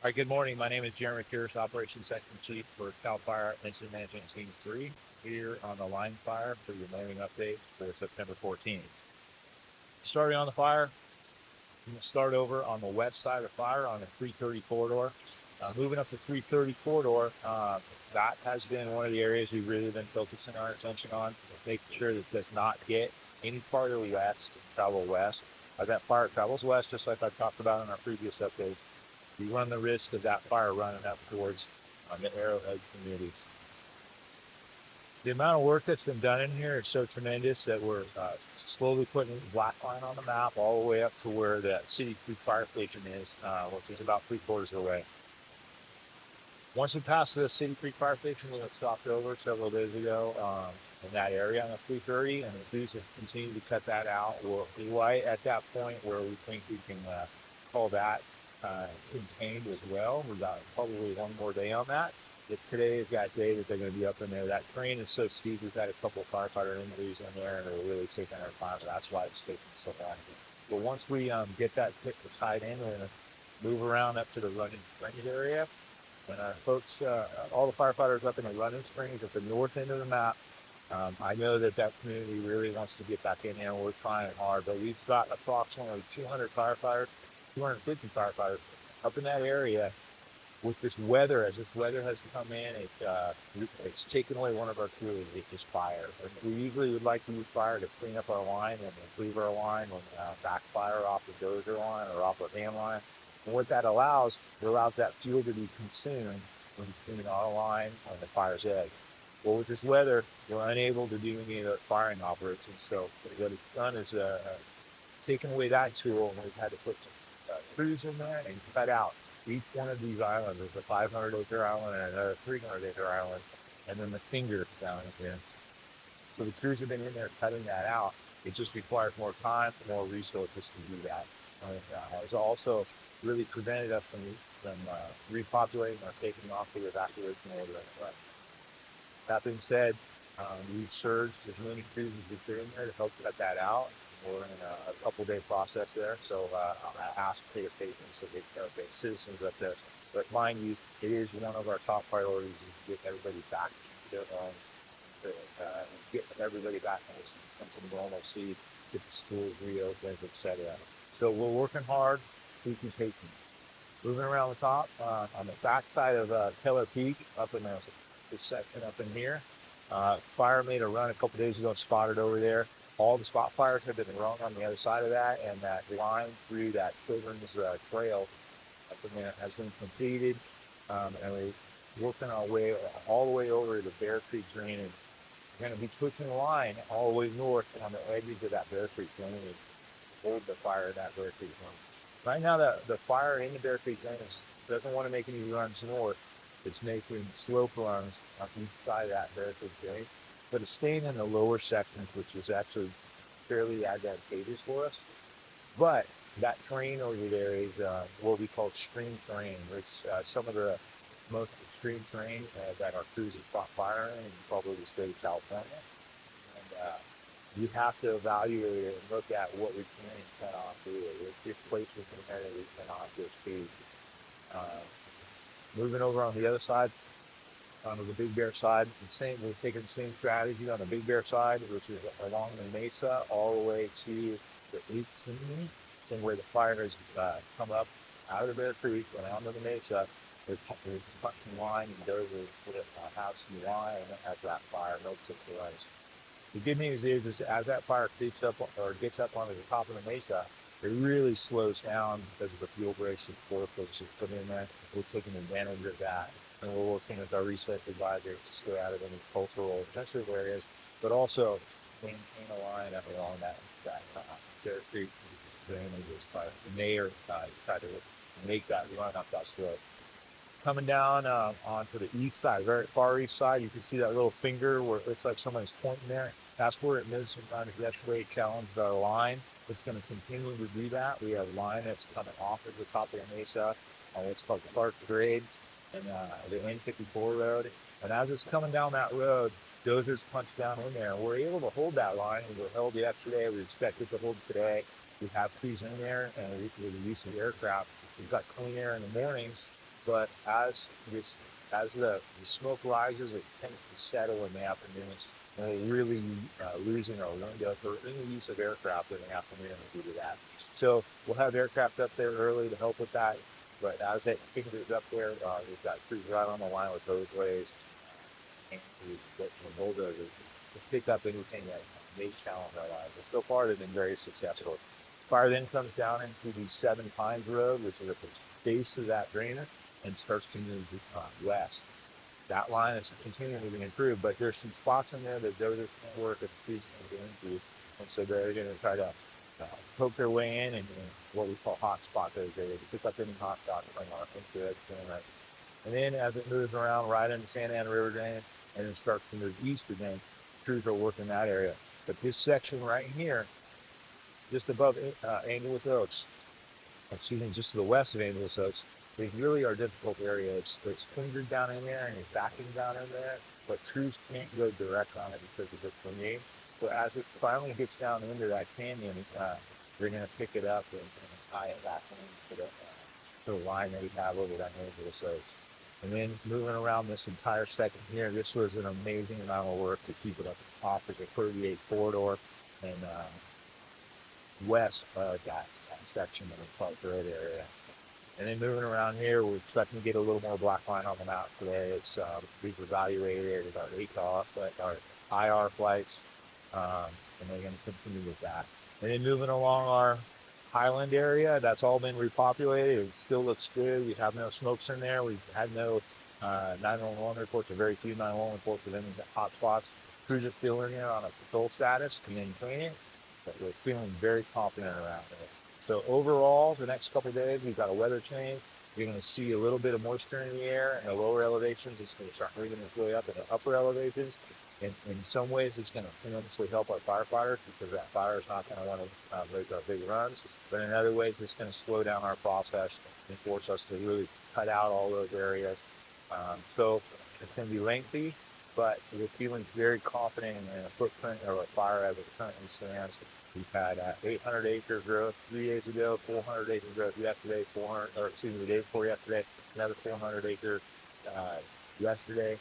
All right, good morning. My name is Jeremy Pierce, Operations Section Chief for CAL FIRE Incident Management Team 3, here on the line fire for your morning update for September 14th. Starting on the fire, I'm going to start over on the west side of the fire on the 330 corridor. Moving up the 330 corridor, that has been one of the areas we've really been focusing our attention on, making sure that it does not get any farther west, travel west. As that fire travels west, just like I talked about in our previous updates, you run the risk of that fire running up towards the Arrowhead community. The amount of work that's been done in here is so tremendous that we're slowly putting Blackline on the map all the way up to where the City Creek Fire Station is, which is about 3/4 of the way. Once we pass the City Creek Fire Station, we got stopped over several days ago in that area on the 330, and the crews have continued to cut that out. We'll be right at that point where we think we can call that contained as well. We've got probably one more day on that. If today is that day that they're going to be up in there. That terrain is so steep. We've had a couple of firefighter injuries in there, and they're really taking our time. That's why it's taking so long. But once we get that pit side in, we're going to move around up to the running springs area. And our folks, all the firefighters up in the running springs at the north end of the map, I know that that community really wants to get back in there, and we're trying hard. But we've got approximately 200 firefighters, 250 firefighters up in that area. With this weather, as this weather has come in, it's taken away one of our crews. It's just fire. We usually would like to use fire to clean up our line and improve our line and backfire off the dozer line or off a van line. And what that allows, it allows that fuel to be consumed when cleaning our line on the fire's edge. Well, with this weather, we're unable to do any of the firing operations. So what it's done is taken away that tool, and we've had to put some crews in there and cut out each one of these islands. There's a 500-acre island and another 300-acre island, and then the finger down here. So the crews have been in there cutting that out. It just requires more time, more resources to do that. It's also really prevented us from repopulating or taking off the evacuation order. That being said, we've surged as many crews as we could in there to help cut that out. We're in a couple-day process there, so I ask for your patience of the citizens up there. But mind you, it is one of our top priorities is to get everybody back get everybody back into some normalcy, get the schools reopened, etc. So we're working hard. Please be patient. Moving around the top, on the back side of Keller Peak, up in this section up in here. Fire made a run a couple days ago and spotted over there. All the spot fires have been run on the other side of that, and that line through that Children's Trail up in there has been completed. And we're working our way all the way over to Bear Creek Drainage. We're going to be pushing the line all the way north on the edges of that Bear Creek Drainage to hold the fire in that Bear Creek Drainage. Right now, the fire in the Bear Creek Drainage doesn't want to make any runs north. It's making slope runs on each side of that Bear Creek Drainage, but it's staying in the lower sections, which is actually fairly advantageous for us. But that terrain over there is what we call extreme terrain. It's some of the most extreme terrain that our crews have fought fire in probably the state of California. And you have to evaluate it and look at what we can and cannot do. There's places in there that we cannot just do. Moving over on the other side, onto the Big Bear side, we're taking the same strategy on the Big Bear side, which is along the mesa all the way to the 18, and where the fire has come up out of the Bear Creek and onto the mesa. There's punching line and dozers have some line as that fire melts into the ice. The good news is as that fire creeps up or gets up onto the top of the mesa, it really slows down because of the fuel breaks and forklifts just put in there. We're taking advantage of that, and we're working with our research advisors to stay out of any cultural sensitive areas, but also maintain a line up along that Bear Creek drainage by the mayor try to make that run up that slope. Coming down onto the east side, very far east side, you can see that little finger where it looks like somebody's pointing there. That's where it moves around. That's where it challenged our line. It's going to continue to do that. We have a line that's coming off of the top of the mesa, and it's called Clark Grade and the N54 road. And as it's coming down that road, dozers punch down in there. We're able to hold that line. We were held yesterday. We expect it to hold today. We have crews in there, and with the use of aircraft, we've got clean air in the mornings. But as the smoke rises, it tends to settle in the afternoons, and we're really losing our window for any use of aircraft in the afternoon due to that. So we'll have aircraft up there early to help with that. But as it fingers up there, we've got crews right on the line with hoseways and the bulldozers to pick up anything that may challenge our lives. And so far, they've been very successful. Fire then comes down into the Seven Pines Road, which is at the base of that drainer, and starts to move west. That line is continuing to be improved, but there's some spots in there that dozers can't work as trees can get into, and so they're going to try to poke their way in and what we call hot spot those areas, pick up any hot spots from into it. And then as it moves around right into Santa Ana River drainage and it starts to move east again, crews are working that area. But this section right here, just above Angeles Oaks, excuse me, just to the west of Angeles Oaks, they really are difficult areas. It's fingered down in there and it's backing down in there, but crews can't go direct on it because of the terrain. So as it finally gets down into that canyon, they're going to pick it up and tie it back into the line that we have over that Angeles Oaks. And then moving around this entire second here, this was an amazing amount of work to keep it up off of the 38 corridor and west of that section of the Park Road area. And then moving around here, we're expecting to get a little more black line on the map today. It's we've evaluated our ATOF, but our IR flights, and they're going to continue with that. And then moving along our Highland area, that's all been repopulated. It still looks good. We have no smokes in there. We've had no 911 reports, or very few 911 reports of any hot spots. Crews are still in there on a patrol status to maintain it, but we're feeling very confident around it. So overall, the next couple of days, we've got a weather change. You're going to see a little bit of moisture in the air, and the lower elevations, it's going to start moving its way up in the upper elevations. And in some ways, it's going to tremendously help our firefighters because that fire is not going to want to make our big runs. But in other ways, it's going to slow down our process and force us to really cut out all those areas. So it's going to be lengthy, but we're feeling very confident in a footprint of a fire as it currently stands. We've had 800 acre growth 3 days ago, 400 acre growth yesterday, the day before yesterday, another 400 acre yesterday.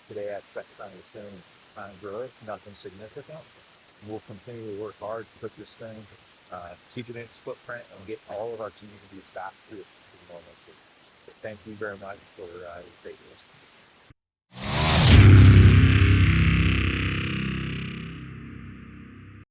Today, I expect kind of the same kind of growth, nothing significant. We'll continue to work hard to put this thing, keep it in its footprint, and get all of our communities back to its normalcy. So thank you very much for taking this.